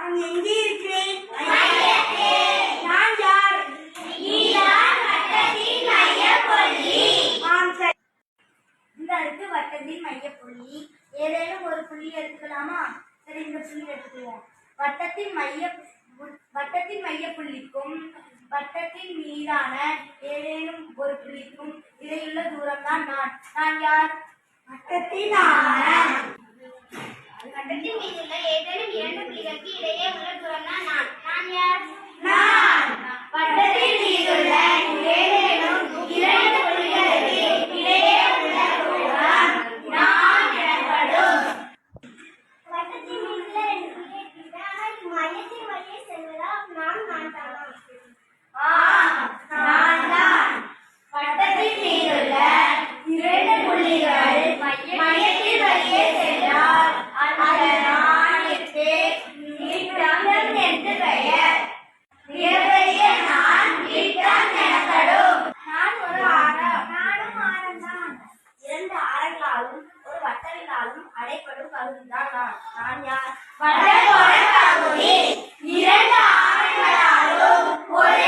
நான் எங்கே இருக்கிறேன்? நான் யார்? இந்த அடுத்து வட்டத்தின் மையப்புள்ளி. ஏதேனும் ஒரு புள்ளி எடுத்துக்கலாமா? சரி, இந்த புள்ளி எடுத்துக்குவோம். வட்டத்தின் மையப்புள்ளிக்கும் வட்டத்தின் மீதான ஏதேனும் ஒரு புள்ளிக்கும் இடையுள்ள தூரம் தான் நான் யார்? வட்டத்தின் மீதுள்ள ஏதேனும் இரண்டு புள்ளிகளுக்கு இடையே உள்ள தூரம் தான் நான் யார்? வட்டத்தின் மீதுள்ள ஏதேனும் இரண்டு புள்ளிகளுக்கு இடையே உள்ள தூரம் நான் எனப்படும். வட்டத்தின் மீதுள்ள ரெண்டு புள்ளிகளுக்கு ஆனால் மையத்தின் வழியே செல்வதா நான் தானா? நான் தான். வட்டத்தின் மீதுள்ள இரண்டு புள்ளிகள் மையத்தின் வழியே சென்றால் அந்த நாணிற்கு நீட்டம் என்று பெயர். மிகப்பெரிய நான் நீட்டம் எனப்படும். நான் ஒரு ஆரம். நானும் ஆரம்தான். இரண்டு ஆரங்களாலும் ஒரு வட்டங்களாலும் அடைப்படும் பகுதிதான் நான் யார்? வட்டத்தோட பகுதி இரண்டு ஆரங்களாலும் ஒரு